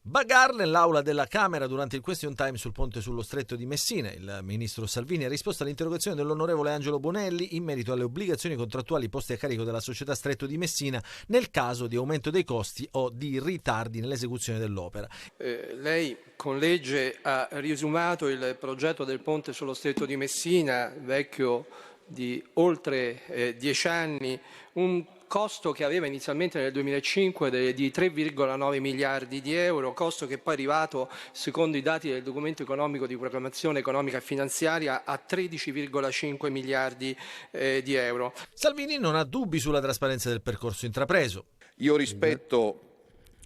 Bagarre nell'aula della Camera durante il question time sul ponte sullo Stretto di Messina. Il ministro Salvini ha risposto all'interrogazione dell'onorevole Angelo Bonelli in merito alle obbligazioni contrattuali poste a carico della società Stretto di Messina nel caso di aumento dei costi o di ritardi nell'esecuzione dell'opera. Lei con legge ha riesumato il progetto del ponte sullo Stretto di Messina, vecchio di oltre 10 anni, un costo che aveva inizialmente nel 2005 di 3,9 miliardi di euro, costo che poi è arrivato, secondo i dati del documento economico di programmazione economica e finanziaria, a 13,5 miliardi di euro. Salvini non ha dubbi sulla trasparenza del percorso intrapreso. Io rispetto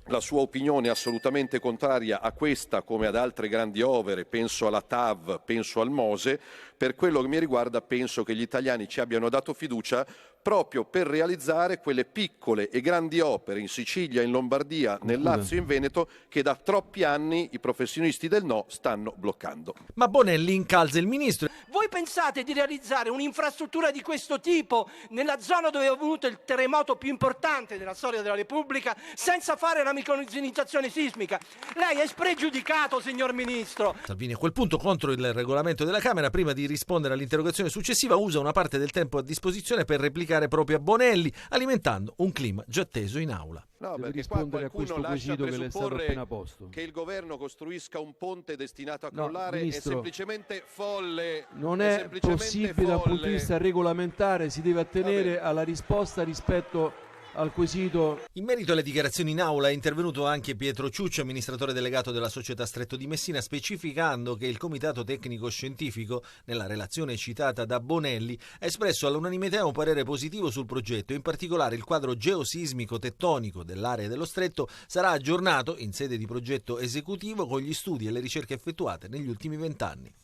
la sua opinione assolutamente contraria a questa come ad altre grandi opere, penso alla TAV, penso al Mose. Per quello che mi riguarda penso che gli italiani ci abbiano dato fiducia proprio per realizzare quelle piccole e grandi opere in Sicilia, in Lombardia, nel Lazio e in Veneto che da troppi anni i professionisti del no stanno bloccando. Ma Bonelli incalza il ministro. Voi pensate di realizzare un'infrastruttura di questo tipo nella zona dove è avvenuto il terremoto più importante della storia della Repubblica senza fare la micronizzazione sismica? Lei è spregiudicato, signor Ministro. Salvini a quel punto, contro il regolamento della Camera, prima di rispondere all'interrogazione successiva, usa una parte del tempo a disposizione per replicare proprio a Bonelli, alimentando un clima già teso in aula. No, deve perché qua rispondere a questo quesito che le è stato appena posto. Che il governo costruisca un ponte destinato a crollare Ministro, è semplicemente folle. Non è possibile dal punto di vista regolamentare, si deve attenere alla risposta rispetto al quesito. In merito alle dichiarazioni in aula è intervenuto anche Pietro Ciuccio, amministratore delegato della società Stretto di Messina, specificando che il Comitato Tecnico Scientifico, nella relazione citata da Bonelli, ha espresso all'unanimità un parere positivo sul progetto. In particolare il quadro geosismico tettonico dell'area dello Stretto sarà aggiornato in sede di progetto esecutivo con gli studi e le ricerche effettuate negli ultimi 20 anni.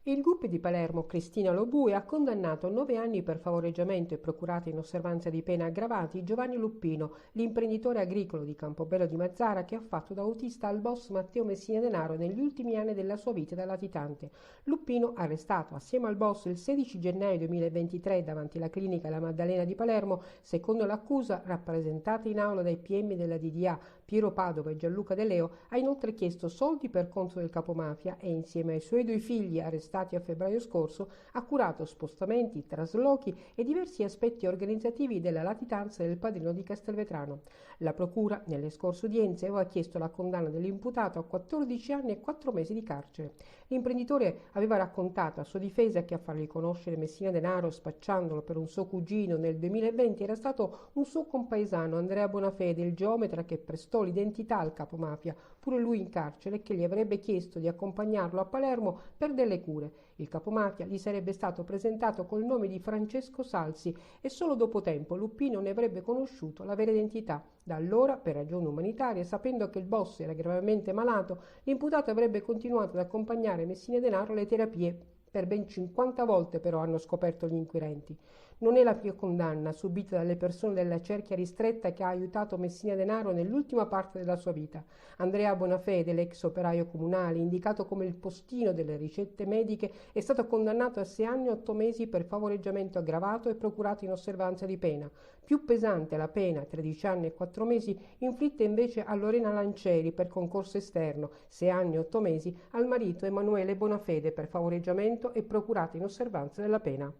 Il GUP di Palermo, Cristina Lobue, ha condannato a 9 anni per favoreggiamento e procurato in osservanza di pena aggravati Giovanni Luppino, l'imprenditore agricolo di Campobello di Mazzara che ha fatto da autista al boss Matteo Messina Denaro negli ultimi anni della sua vita da latitante. Luppino, arrestato assieme al boss il 16 gennaio 2023 davanti alla clinica La Maddalena di Palermo, secondo l'accusa rappresentata in aula dai PM della DDA Piero Padova e Gianluca De Leo, ha inoltre chiesto soldi per conto del capomafia e insieme ai suoi 2 figli arrestati a febbraio scorso ha curato spostamenti, traslochi e diversi aspetti organizzativi della latitanza del padrino di Castelvetrano. La procura nelle scorse udienze aveva chiesto la condanna dell'imputato a 14 anni e 4 mesi di carcere. L'imprenditore aveva raccontato a sua difesa che a fargli conoscere Messina Denaro spacciandolo per un suo cugino nel 2020 era stato un suo compaesano, Andrea Bonafede, il geometra che prestò l'identità al capomafia, pure lui in carcere, e che gli avrebbe chiesto di accompagnarlo a Palermo per delle cure. Il capomafia gli sarebbe stato presentato col nome di Francesco Salsi e solo dopo tempo Luppino ne avrebbe conosciuto la vera identità. Da allora, per ragioni umanitarie, sapendo che il boss era gravemente malato, l'imputato avrebbe continuato ad accompagnare Messina Denaro alle terapie. Per ben 50 volte però hanno scoperto gli inquirenti. Non è la più condanna subita dalle persone della cerchia ristretta che ha aiutato Messina Denaro nell'ultima parte della sua vita. Andrea Bonafede, l'ex operaio comunale, indicato come il postino delle ricette mediche, è stato condannato a 6 anni e 8 mesi per favoreggiamento aggravato e procurato in osservanza di pena. Più pesante la pena, 13 anni e 4 mesi, inflitta invece a Lorena Lancieri per concorso esterno, 6 anni e 8 mesi, al marito Emanuele Bonafede per favoreggiamento e procurato in osservanza della pena.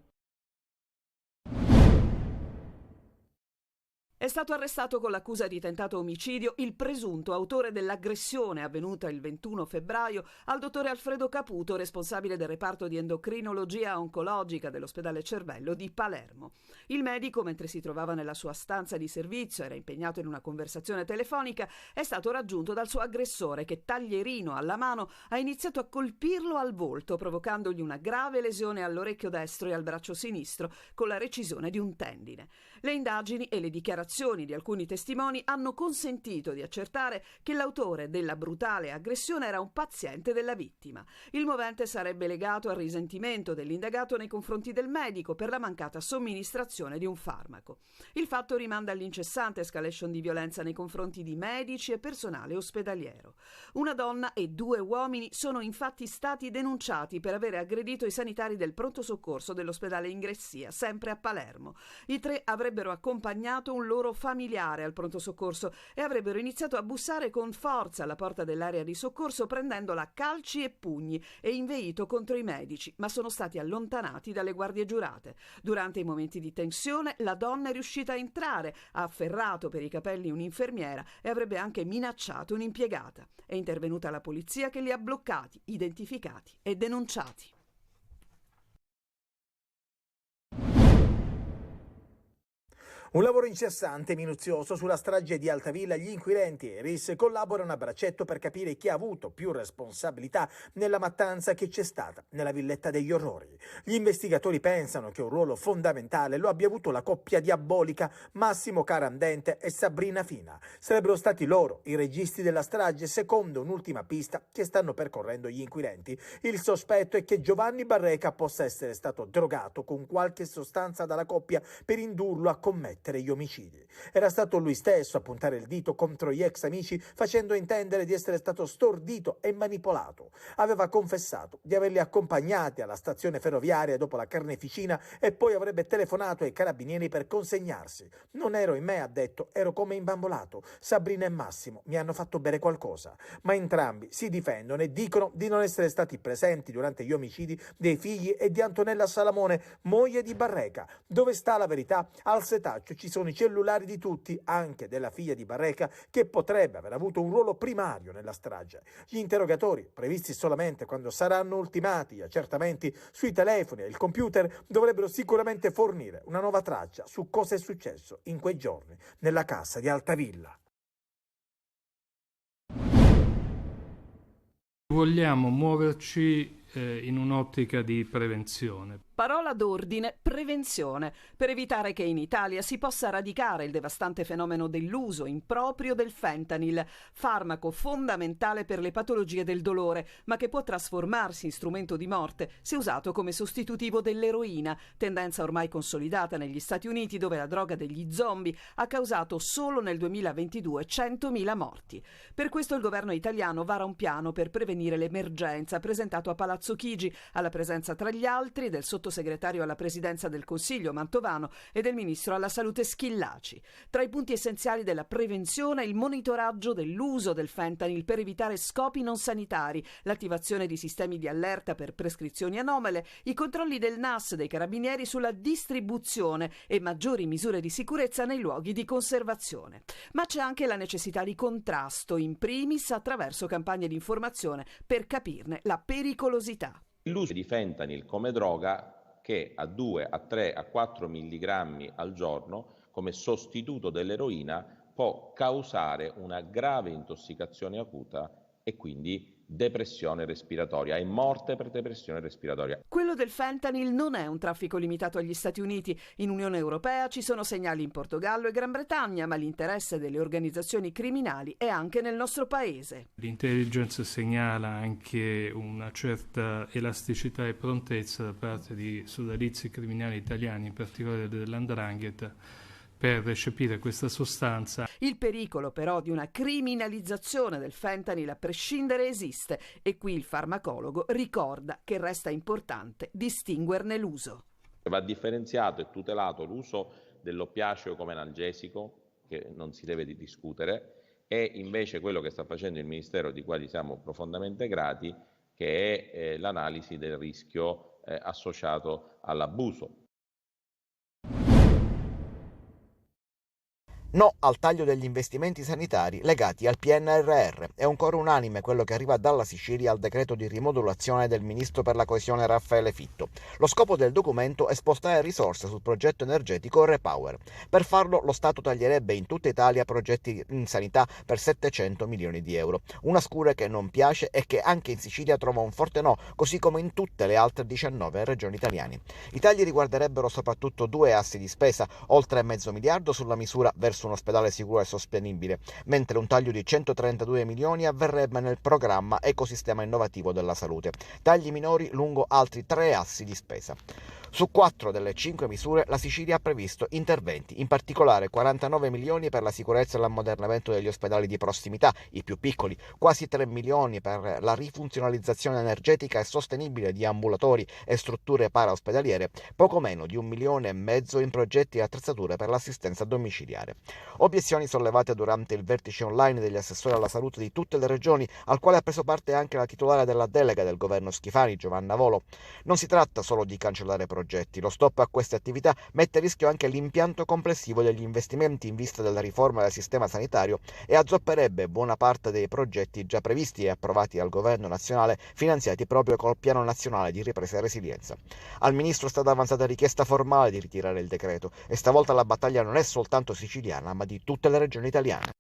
È stato arrestato con l'accusa di tentato omicidio il presunto autore dell'aggressione avvenuta il 21 febbraio al dottore Alfredo Caputo, responsabile del reparto di endocrinologia oncologica dell'ospedale Cervello di Palermo. Il medico, mentre si trovava nella sua stanza di servizio, era impegnato in una conversazione telefonica, è stato raggiunto dal suo aggressore che, taglierino alla mano, ha iniziato a colpirlo al volto, provocandogli una grave lesione all'orecchio destro e al braccio sinistro con la recisione di un tendine. Le indagini e le dichiarazioni di alcuni testimoni hanno consentito di accertare che l'autore della brutale aggressione era un paziente della vittima. Il movente sarebbe legato al risentimento dell'indagato nei confronti del medico per la mancata somministrazione di un farmaco. Il fatto rimanda all'incessante escalation di violenza nei confronti di medici e personale ospedaliero. Una donna e 2 uomini sono infatti stati denunciati per aver aggredito i sanitari del pronto soccorso dell'ospedale Ingressia, sempre a Palermo. I 3 avrebbero accompagnato un loro loro familiare al pronto soccorso e avrebbero iniziato a bussare con forza alla porta dell'area di soccorso prendendola a calci e pugni e inveito contro i medici, ma sono stati allontanati dalle guardie giurate. Durante i momenti di tensione la donna è riuscita a entrare, ha afferrato per i capelli un'infermiera e avrebbe anche minacciato un'impiegata. È intervenuta la polizia che li ha bloccati, identificati e denunciati. Un lavoro incessante e minuzioso sulla strage di Altavilla. Gli inquirenti e RIS collaborano a braccetto per capire chi ha avuto più responsabilità nella mattanza che c'è stata nella Villetta degli Orrori. Gli investigatori pensano che un ruolo fondamentale lo abbia avuto la coppia diabolica Massimo Carandente e Sabrina Fina. Sarebbero stati loro i registi della strage, secondo un'ultima pista che stanno percorrendo gli inquirenti. Il sospetto è che Giovanni Barreca possa essere stato drogato con qualche sostanza dalla coppia per indurlo a commettere gli omicidi. Era stato lui stesso a puntare il dito contro gli ex amici, facendo intendere di essere stato stordito e manipolato. Aveva confessato di averli accompagnati alla stazione ferroviaria dopo la carneficina e poi avrebbe telefonato ai carabinieri per consegnarsi. Non ero in me, ha detto, ero come imbambolato. Sabrina e Massimo mi hanno fatto bere qualcosa. Ma entrambi si difendono e dicono di non essere stati presenti durante gli omicidi dei figli e di Antonella Salamone, moglie di Barreca. Dove sta la verità? Al setaccio ci sono i cellulari di tutti, anche della figlia di Barreca, che potrebbe aver avuto un ruolo primario nella strage. Gli interrogatori, previsti solamente quando saranno ultimati gli accertamenti sui telefoni e il computer, dovrebbero sicuramente fornire una nuova traccia su cosa è successo in quei giorni nella casa di Altavilla. Vogliamo muoverci in un'ottica di prevenzione. Parola d'ordine, prevenzione, per evitare che in Italia si possa radicare il devastante fenomeno dell'uso improprio del fentanyl, farmaco fondamentale per le patologie del dolore, ma che può trasformarsi in strumento di morte se usato come sostitutivo dell'eroina, tendenza ormai consolidata negli Stati Uniti, dove la droga degli zombie ha causato solo nel 2022 100.000 morti. Per questo il governo italiano vara un piano per prevenire l'emergenza, presentato a Palazzo Chigi, alla presenza tra gli altri del sottosegretario alla presidenza del Consiglio Mantovano e del ministro alla salute Schillaci. Tra i punti essenziali della prevenzione il monitoraggio dell'uso del fentanyl per evitare scopi non sanitari, l'attivazione di sistemi di allerta per prescrizioni anomale, i controlli del NAS dei carabinieri sulla distribuzione e maggiori misure di sicurezza nei luoghi di conservazione. Ma c'è anche la necessità di contrasto, in primis attraverso campagne di informazione per capirne la pericolosità. L'uso di fentanyl come droga che a 2, a 3, a 4 milligrammi al giorno come sostituto dell'eroina può causare una grave intossicazione acuta e quindi depressione respiratoria e morte per depressione respiratoria. Quello del fentanyl non è un traffico limitato agli Stati Uniti. In Unione Europea ci sono segnali in Portogallo e Gran Bretagna, ma l'interesse delle organizzazioni criminali è anche nel nostro paese. L'intelligence segnala anche una certa elasticità e prontezza da parte di sodalizi criminali italiani, in particolare dell''ndrangheta, per recepire questa sostanza. Il pericolo però di una criminalizzazione del fentanyl a prescindere esiste e qui il farmacologo ricorda che resta importante distinguerne l'uso. Va differenziato e tutelato l'uso dell'oppiaceo come analgesico, che non si deve discutere, e invece quello che sta facendo il Ministero, di quali siamo profondamente grati, che è l'analisi del rischio associato all'abuso. No al taglio degli investimenti sanitari legati al PNRR. È un coro unanime quello che arriva dalla Sicilia al decreto di rimodulazione del ministro per la coesione Raffaele Fitto. Lo scopo del documento è spostare risorse sul progetto energetico REPower. Per farlo lo Stato taglierebbe in tutta Italia progetti in sanità per 700 milioni di euro. Una scure che non piace e che anche in Sicilia trova un forte no, così come in tutte le altre 19 regioni italiane. I tagli riguarderebbero soprattutto due assi di spesa, oltre $0,5 miliardi sulla misura verso un ospedale sicuro e sostenibile, mentre un taglio di 132 milioni avverrebbe nel programma Ecosistema Innovativo della Salute. Tagli minori lungo altri 3 assi di spesa. Su 4 delle 5 misure la Sicilia ha previsto interventi, in particolare 49 milioni per la sicurezza e l'ammodernamento degli ospedali di prossimità, i più piccoli, quasi 3 milioni per la rifunzionalizzazione energetica e sostenibile di ambulatori e strutture paraospedaliere, poco meno di 1,5 milioni in progetti e attrezzature per l'assistenza domiciliare. Obiezioni sollevate durante il vertice online degli assessori alla salute di tutte le regioni, al quale ha preso parte anche la titolare della delega del governo Schifani, Giovanna Volo. Non si tratta solo di cancellare progetti, lo stop a queste attività mette a rischio anche l'impianto complessivo degli investimenti in vista della riforma del sistema sanitario e azzopperebbe buona parte dei progetti già previsti e approvati dal governo nazionale, finanziati proprio col Piano Nazionale di Ripresa e Resilienza. Al ministro è stata avanzata richiesta formale di ritirare il decreto e stavolta la battaglia non è soltanto siciliana, ma di tutte le regioni italiane.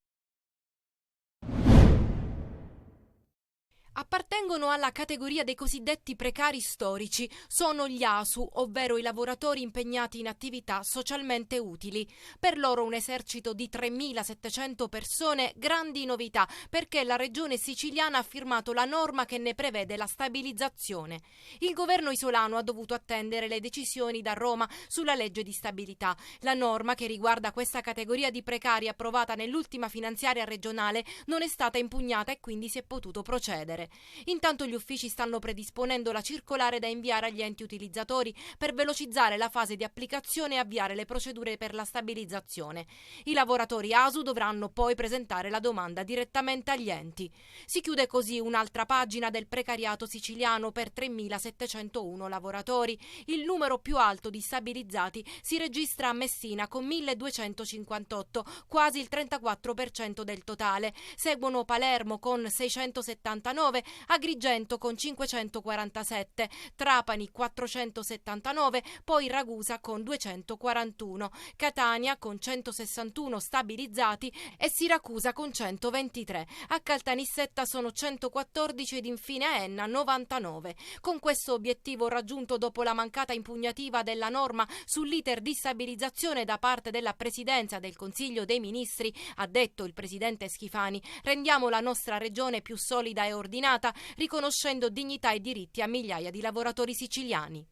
Appartengono alla categoria dei cosiddetti precari storici, sono gli ASU, ovvero i lavoratori impegnati in attività socialmente utili. Per loro un esercito di 3.700 persone, grandi novità, perché la regione siciliana ha firmato la norma che ne prevede la stabilizzazione. Il governo isolano ha dovuto attendere le decisioni da Roma sulla legge di stabilità. La norma che riguarda questa categoria di precari approvata nell'ultima finanziaria regionale non è stata impugnata e quindi si è potuto procedere. Intanto gli uffici stanno predisponendo la circolare da inviare agli enti utilizzatori per velocizzare la fase di applicazione e avviare le procedure per la stabilizzazione. I lavoratori ASU dovranno poi presentare la domanda direttamente agli enti. Si chiude così un'altra pagina del precariato siciliano per 3.701 lavoratori. Il numero più alto di stabilizzati si registra a Messina con 1.258, quasi il 34% del totale. Seguono Palermo con 679, Agrigento con 547, Trapani 479, poi Ragusa con 241, Catania con 161 stabilizzati e Siracusa con 123. A Caltanissetta sono 114 ed infine a Enna 99. Con questo obiettivo raggiunto dopo la mancata impugnativa della norma sull'iter di stabilizzazione da parte della Presidenza del Consiglio dei Ministri, ha detto il presidente Schifani, rendiamo la nostra regione più solida e ordinata, riconoscendo dignità e diritti a migliaia di lavoratori siciliani.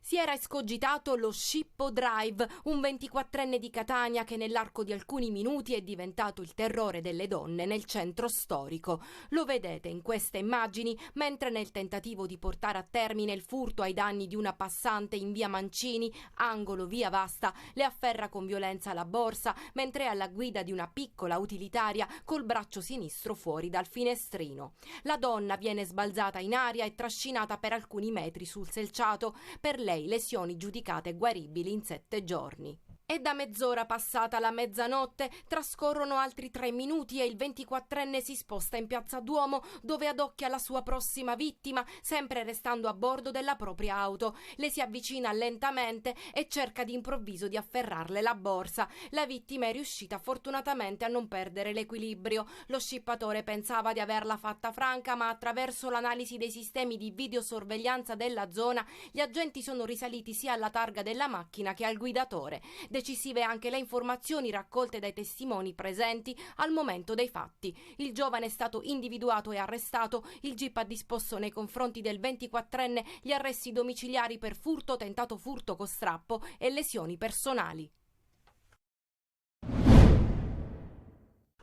Si era escogitato lo Scippo Drive, un 24enne di Catania che nell'arco di alcuni minuti è diventato il terrore delle donne nel centro storico. Lo vedete in queste immagini mentre nel tentativo di portare a termine il furto ai danni di una passante in via Mancini, angolo via Vasta, le afferra con violenza la borsa mentre è alla guida di una piccola utilitaria col braccio sinistro fuori dal finestrino. La donna viene sbalzata in aria e trascinata per alcuni metri sul selciato, per lei lesioni giudicate guaribili in 7 giorni. E da mezz'ora passata la mezzanotte trascorrono altri 3 minuti e il 24enne si sposta in piazza Duomo, dove adocchia la sua prossima vittima, sempre restando a bordo della propria auto. Le si avvicina lentamente e cerca d'improvviso di afferrarle la borsa. La vittima è riuscita fortunatamente a non perdere l'equilibrio. Lo scippatore pensava di averla fatta franca, ma attraverso l'analisi dei sistemi di videosorveglianza della zona gli agenti sono risaliti sia alla targa della macchina che al guidatore. Decisive anche le informazioni raccolte dai testimoni presenti al momento dei fatti. Il giovane è stato individuato e arrestato. Il GIP ha disposto nei confronti del 24enne gli arresti domiciliari per furto, tentato furto con strappo e lesioni personali.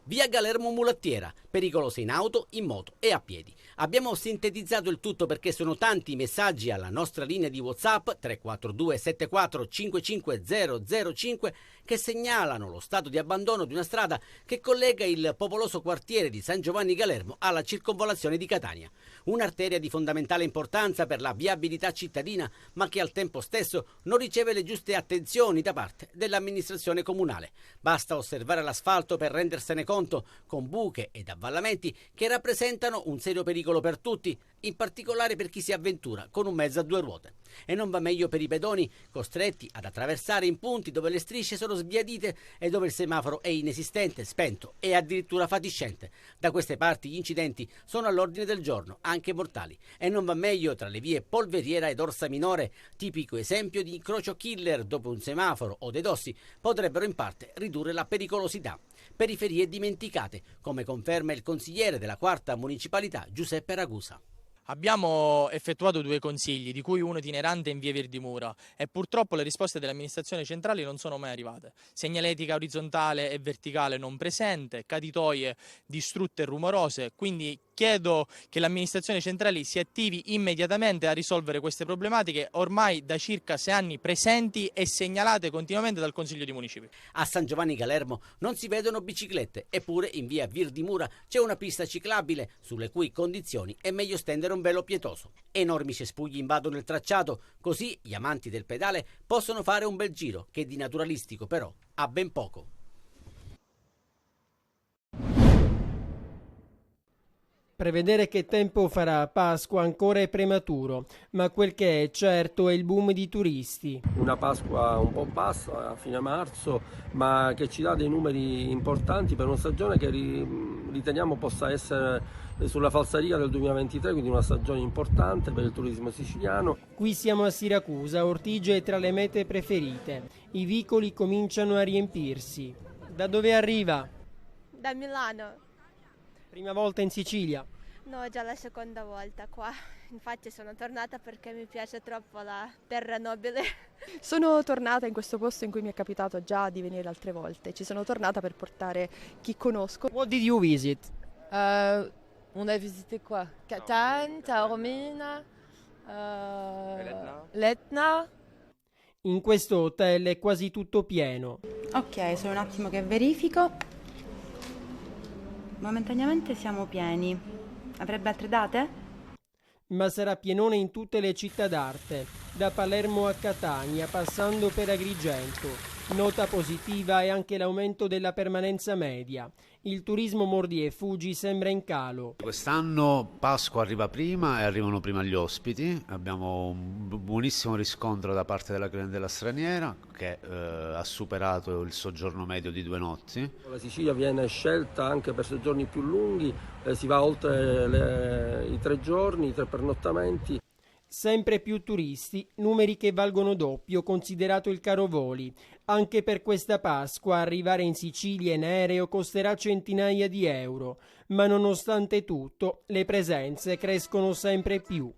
Via Galermo Mulattiera, pericolosa in auto, in moto e a piedi. Abbiamo sintetizzato il tutto perché sono tanti i messaggi alla nostra linea di WhatsApp 342 74 55005 che segnalano lo stato di abbandono di una strada che collega il popoloso quartiere di San Giovanni Galermo alla circonvolazione di Catania. Un'arteria di fondamentale importanza per la viabilità cittadina, ma che al tempo stesso non riceve le giuste attenzioni da parte dell'amministrazione comunale. Basta osservare l'asfalto per rendersene conto, con buche ed avvallamenti che rappresentano un serio pericolo per tutti, in particolare per chi si avventura con un mezzo a 2 ruote. E non va meglio per i pedoni, costretti ad attraversare in punti dove le strisce sono sbiadite e dove il semaforo è inesistente, spento e addirittura fatiscente. Da queste parti gli incidenti sono all'ordine del giorno, anche mortali. E non va meglio tra le vie Polveriera ed Orsa Minore, tipico esempio di incrocio killer dopo un semaforo o dei dossi, potrebbero in parte ridurre la pericolosità. Periferie dimenticate, come conferma il consigliere della 4ª municipalità Giuseppe Ragusa. Abbiamo effettuato 2 consigli, di cui uno itinerante in via Verdimura, e purtroppo le risposte delle amministrazioni centrali non sono mai arrivate. Segnaletica orizzontale e verticale non presente, caditoie distrutte e rumorose, quindi Chiedo che l'amministrazione centrale si attivi immediatamente a risolvere queste problematiche ormai da circa 6 anni presenti e segnalate continuamente dal Consiglio di Municipio. A San Giovanni Calermo non si vedono biciclette, eppure in via Vir di Mura c'è una pista ciclabile sulle cui condizioni è meglio stendere un velo pietoso. Enormi cespugli invadono il tracciato, così gli amanti del pedale possono fare un bel giro che di naturalistico però ha ben poco. Prevedere che tempo farà a Pasqua ancora è prematuro, ma quel che è certo è il boom di turisti. Una Pasqua un po' bassa a fine marzo, ma che ci dà dei numeri importanti per una stagione che riteniamo possa essere sulla falsariga del 2023, quindi una stagione importante per il turismo siciliano. Qui siamo a Siracusa, Ortigia è tra le mete preferite. I vicoli cominciano a riempirsi. Da dove arriva? Da Milano. Prima volta in Sicilia? No, già la seconda volta qua. Infatti sono tornata perché mi piace troppo la terra nobile. Sono tornata in questo posto in cui mi è capitato già di venire altre volte. Ci sono tornata per portare chi conosco. What did you visit? On a visité quoi? Catane, Taormina, l'Etna. In questo hotel è quasi tutto pieno. Ok, solo un attimo che verifico. Momentaneamente siamo pieni. Avrebbe altre date? Ma sarà pienone in tutte le città d'arte, da Palermo a Catania, passando per Agrigento. Nota positiva è anche l'aumento della permanenza media. Il turismo mordi e fuggi sembra in calo. Quest'anno Pasqua arriva prima e arrivano prima gli ospiti. Abbiamo un buonissimo riscontro da parte della clientela straniera che ha superato il soggiorno medio di 2 notti. La Sicilia viene scelta anche per soggiorni più lunghi, si va oltre i 3 giorni, i 3 pernottamenti. Sempre più turisti, numeri che valgono doppio considerato il caro voli. Anche per questa Pasqua arrivare in Sicilia in aereo costerà centinaia di euro, ma nonostante tutto le presenze crescono sempre più.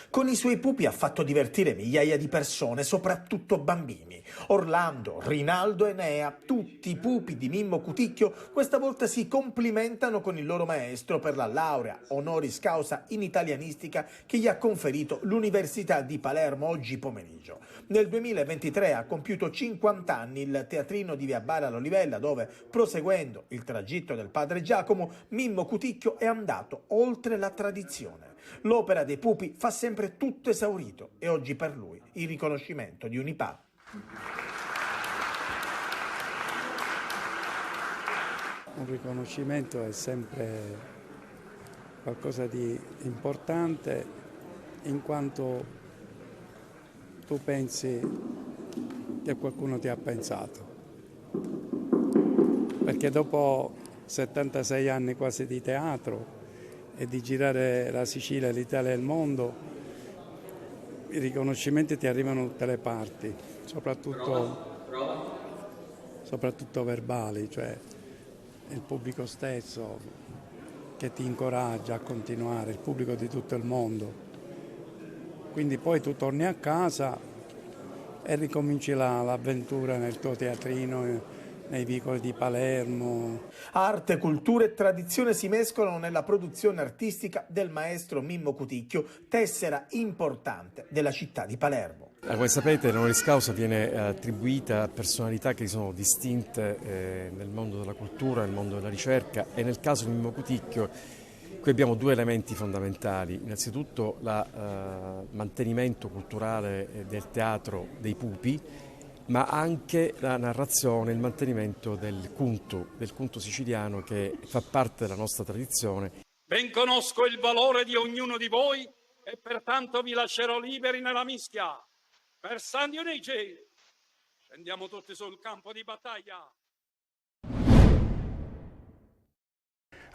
Con i suoi pupi ha fatto divertire migliaia di persone, soprattutto bambini. Orlando, Rinaldo e Nea, tutti i pupi di Mimmo Cuticchio, questa volta si complimentano con il loro maestro per la laurea honoris causa in italianistica che gli ha conferito l'Università di Palermo oggi pomeriggio. Nel 2023 ha compiuto 50 anni il teatrino di Via Bara all'Olivella, dove, proseguendo il tragitto del padre Giacomo, Mimmo Cuticchio è andato oltre la tradizione. L'opera dei pupi fa sempre tutto esaurito e oggi per lui il riconoscimento di Unipà. Un riconoscimento è sempre qualcosa di importante in quanto tu pensi che qualcuno ti ha pensato. Perché dopo 76 anni quasi di teatro e di girare la Sicilia, l'Italia e il mondo, i riconoscimenti ti arrivano da tutte le parti, soprattutto verbali, cioè il pubblico stesso che ti incoraggia a continuare, il pubblico di tutto il mondo. Quindi poi tu torni a casa e ricominci l'avventura nel tuo teatrino, nei vicoli di Palermo. Arte, cultura e tradizione si mescolano nella produzione artistica del maestro Mimmo Cuticchio, tessera importante della città di Palermo. Come sapete, l'honoris causa viene attribuita a personalità che sono distinte nel mondo della cultura, nel mondo della ricerca, e nel caso di Mimmo Cuticchio qui abbiamo 2 elementi fondamentali. Innanzitutto il mantenimento culturale del teatro dei pupi, ma anche la narrazione, il mantenimento del cunto siciliano che fa parte della nostra tradizione. Ben conosco il valore di ognuno di voi e pertanto vi lascerò liberi nella mischia. Per San Dionigi, scendiamo tutti sul campo di battaglia.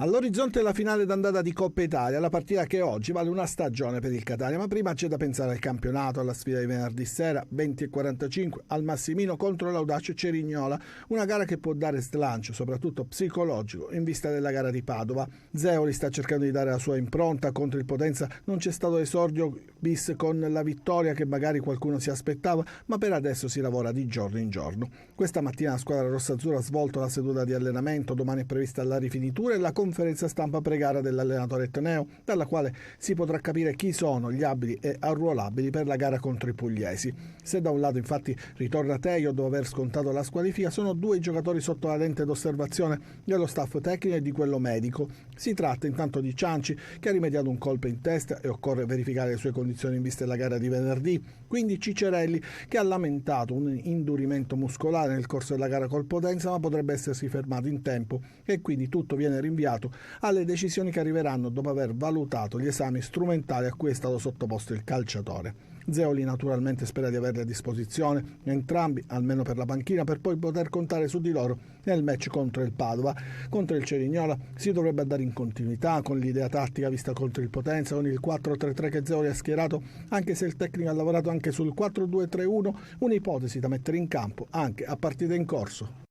All'orizzonte la finale d'andata di Coppa Italia, la partita che oggi vale una stagione per il Catania, ma prima c'è da pensare al campionato, alla sfida di venerdì sera 20:45 al Massimino contro l'Audace Cerignola, una gara che può dare slancio, soprattutto psicologico, in vista della gara di Padova. Zeoli sta cercando di dare la sua impronta, contro il Potenza non c'è stato esordio bis con la vittoria che magari qualcuno si aspettava, ma per adesso si lavora di giorno in giorno. Questa mattina la squadra rossazzurra ha svolto la seduta di allenamento, domani è prevista la rifinitura e la conferenza stampa pre-gara dell'allenatore etneo, dalla quale si potrà capire chi sono gli abili e arruolabili per la gara contro i pugliesi. Se da un lato infatti ritorna Teio dopo aver scontato la squalifica, sono due i giocatori sotto la lente d'osservazione dello staff tecnico e di quello medico. Si tratta intanto di Cianci, che ha rimediato un colpo in testa e occorre verificare le sue condizioni in vista della gara di venerdì, quindi Ciccerelli, che ha lamentato un indurimento muscolare nel corso della gara col Potenza, ma potrebbe essersi fermato in tempo e quindi tutto viene rinviato alle decisioni che arriveranno dopo aver valutato gli esami strumentali a cui è stato sottoposto il calciatore. Zeoli naturalmente spera di averli a disposizione entrambi, almeno per la panchina, per poi poter contare su di loro nel match contro il Padova. Contro il Cerignola si dovrebbe andare in continuità con l'idea tattica vista contro il Potenza, con il 4-3-3 che Zeoli ha schierato, anche se il tecnico ha lavorato anche sul 4-2-3-1, un'ipotesi da mettere in campo anche a partita in corso.